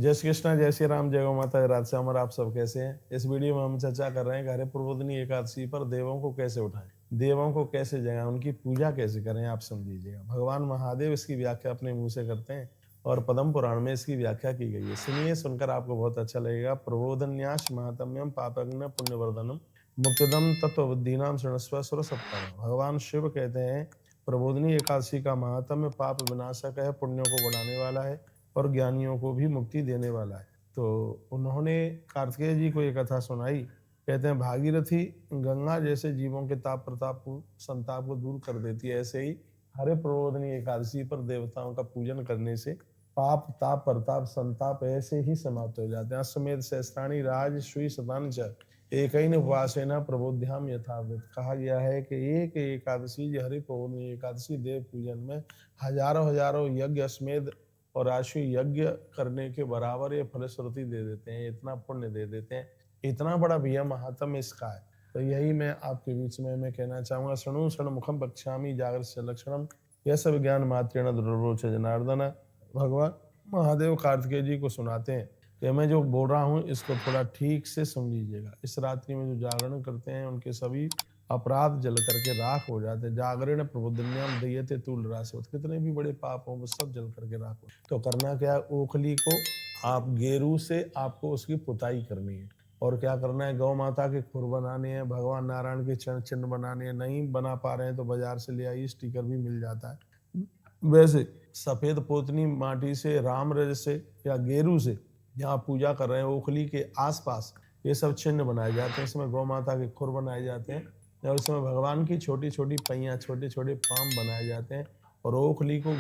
जय श्री कृष्णा, जय श्री राम, जय गौ माता, राधे श्याम। और आप सब कैसे हैं? इस वीडियो में हम चर्चा कर रहे हैं कि हरे प्रबोधिनी एकादशी पर देवों को कैसे उठाएं, देवों को कैसे जगाएं, उनकी पूजा कैसे करें। आप समझिएगा। भगवान महादेव इसकी व्याख्या अपने मुंह से करते हैं और पद्म पुराण में इसकी व्याख्या की गई है। सुनिए, सुनकर आपको बहुत अच्छा लगेगा। प्रबोधन्यास महात्म्यम पापग्न पुण्यवर्धनम मुक्तदम तत्वबुद्धीनाम शृणस्व सुर सप्तम। भगवान शिव कहते हैं प्रबोधिनी एकादशी का महात्म्य पाप विनाशक है, पुण्यों को बढ़ाने वाला है और ज्ञानियों को भी मुक्ति देने वाला है। तो उन्होंने कार्तिकेय जी को ये कथा सुनाई। कहते हैं भागीरथी गंगा जैसे जीवों के ताप प्रताप को संताप को दूर कर देती है, ऐसे ही हरे प्रबोधिनी एकादशी पर देवताओं का पूजन करने से पाप ताप प्रताप संताप ऐसे ही समाप्त हो जाते हैं। अश्वमेध सहस्त्राणी राज सुई शतानि च एकैन उपवासेन प्रबोध्याम यथावृत। कहा गया है कि एक एकादशी जो हरि प्रबोधिनी एकादशी देव पूजन में हजारों हजारों यज्ञ अश्वमेध और राशि यज्ञ करने के बराबर ये फलश्रुति दे देते हैं, इतना पुण्य दे देते हैं, इतना बड़ा भैया महात्म इसका है। तो यही मैं आपके बीच में मैं कहना चाहूंगा। शृणु शरण मुखम बक्ष्यामि जागृत लक्षणम यह सब ज्ञान मात्रेण दुर्रोच जनार्दन। भगवान महादेव कार्तिकेय जी को सुनाते हैं कि मैं जो बोल रहा हूँ इसको थोड़ा ठीक से समझिएगा। इस रात्रि में जो जागरण करते हैं उनके सभी अपराध जल करके राख हो जाते हैं। जागरण प्रबोधन्याम दयते तुल रासवत। कितने भी बड़े पाप हो वो सब जल करके राख हो। तो करना क्या है, ओखली को आप गेरू से आपको उसकी पुताई करनी है। और क्या करना है, गौ माता के खुर बनाने हैं, भगवान नारायण के चरण चिन्ह बनाने हैं। नहीं बना पा रहे हैं तो बाजार से ले आइए, स्टिकर भी मिल जाता है। वैसे सफेद पोतनी माटी से, राम रज से या गेरू से जहाँ पूजा कर रहे हैं ओखली के आसपास ये सब चिन्ह बनाए जाते हैं। इसमें गौ माता के खुर बनाए जाते हैं और इसमें भगवान की छोटी छोटी पैयाँ, छोटे छोटे पाम बनाए जाते हैं और ओखली को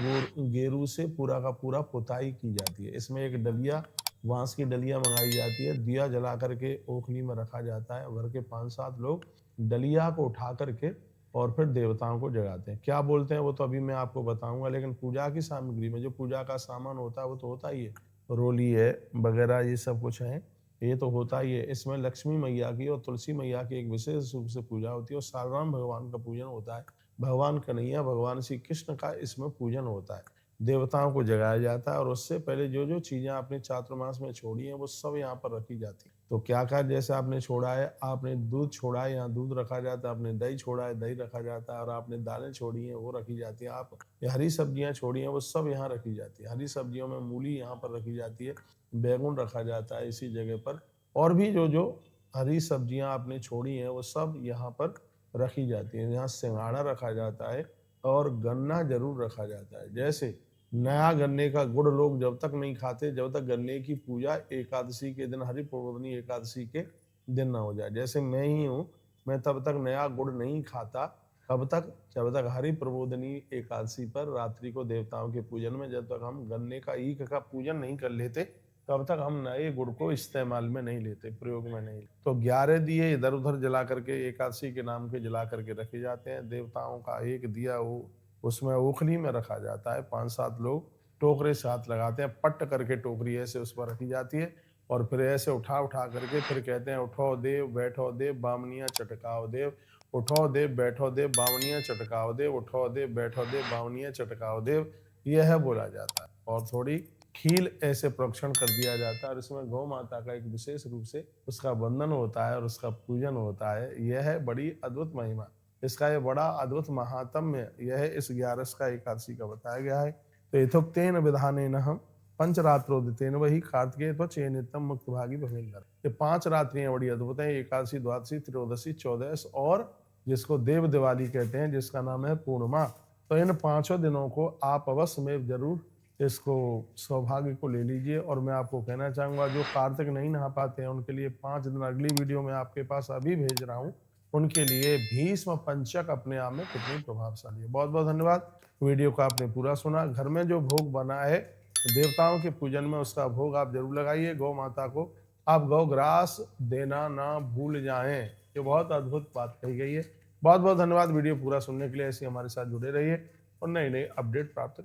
गेरू से पूरा का पूरा पुताई की जाती है। इसमें एक डलिया, बांस की डलिया मंगाई जाती है, दिया जला करके ओखली में रखा जाता है। घर के 5-7 लोग डलिया को उठा करके और फिर देवताओं को जगाते हैं। क्या बोलते हैं वो तो अभी मैं आपको बताऊंगा, लेकिन पूजा की सामग्री में जो पूजा का सामान होता है वो तो होता ही है, रोली है वगैरह, ये सब कुछ है, ये तो होता ही है। इसमें लक्ष्मी मैया की और तुलसी मैया की एक विशेष रूप से पूजा होती है और सालराम भगवान का पूजन होता है। भगवान कन्हैया, भगवान श्री कृष्ण का इसमें पूजन होता है। देवताओं को जगाया जाता है और उससे पहले जो जो चीजें आपने चातुर्मास में छोड़ी हैं वो सब यहाँ पर रखी जाती है। तो क्या क्या जैसे आपने छोड़ा है, आपने दूध छोड़ा है यहाँ दूध रखा जाता है, आपने दही छोड़ा है दही रखा जाता है, और आपने दालें छोड़ी हैं वो रखी जाती है। आप हरी सब्जियां छोड़ी हैं वो सब यहाँ रखी जाती है। हरी सब्जियों में मूली यहाँ पर रखी जाती है, बैगन रखा जाता है इसी जगह पर, और भी जो जो हरी सब्जियां आपने छोड़ी हैं वो सब यहाँ पर रखी जाती है। यहाँ सिंघाड़ा रखा जाता है और गन्ना जरूर रखा जाता है। जैसे नया गन्ने का गुड़ लोग जब तक नहीं खाते जब तक गन्ने की पूजा एकादशी के दिन, हरि प्रबोधिनी एकादशी के दिन ना हो जाए। जैसे मैं ही हूँ, मैं तब तक नया गुड़ नहीं खाता कब तक, जब तक हरि प्रबोधिनी एकादशी पर रात्रि को देवताओं के पूजन में जब तक हम गन्ने का ईख का पूजन नहीं कर लेते तब तक हम नए गुड़ को इस्तेमाल में नहीं लेते, प्रयोग में नहीं। तो 11 दिए इधर उधर जला करके एकादशी के नाम के जला करके रखे जाते हैं। देवताओं का एक दिया वो उसमें ओखली में रखा जाता है। 5-7 लोग टोकरे से हाथ लगाते हैं, पट करके टोकरी ऐसे उस पर रखी जाती है और फिर ऐसे उठा उठा करके फिर कहते हैं उठो देव बैठो देव बामनिया चटकाओ देव, उठो देव बैठो देव बामनिया चटकाओ देव, उठो देव बैठो देव बामनिया चटकाओ देव, यह बोला जाता है। और थोड़ी खील ऐसे प्रोक्षण कर दिया जाता है और इसमें गौ माता का एक विशेष रूप से उसका वंदन होता है और उसका पूजन होता है। यह है बड़ी अद्भुत महिमा, इसका ये बड़ा अद्भुत महात्म्य यह इस 11 का एकादशी का बताया गया है। तो यथोक्तेन विधानेन हम पंचरात्रोदितेन वही कार्तिकेय तो चेनितम मुक्त भागी भवेंद्र। ये 5 रात्रियां बड़ी अद्भुत हैं, एकादशी, द्वादशी, त्रयोदशी, चौदश और जिसको देव दिवाली कहते हैं जिसका नाम है पूर्णिमा। तो इन 5 दिनों को आप अवश्य में जरूर इसको सौभाग्य को ले लीजिए। और मैं आपको कहना चाहूंगा जो कार्तिक नहीं नहा पाते हैं उनके लिए 5 दिन अगली वीडियो में आपके पास अभी भेज रहा हूँ, उनके लिए भीष्म पंचक अपने आप में कितनी प्रभावशाली है। बहुत बहुत धन्यवाद। वीडियो को आपने पूरा सुना। घर में जो भोग बना है देवताओं के पूजन में उसका भोग आप जरूर लगाइए। गौ माता को आप गौ ग्रास देना ना भूल जाएं, ये बहुत अद्भुत बात कही गई है। बहुत बहुत धन्यवाद वीडियो पूरा सुनने के लिए। ऐसे हमारे साथ जुड़े रहिए और नई नई अपडेट प्राप्त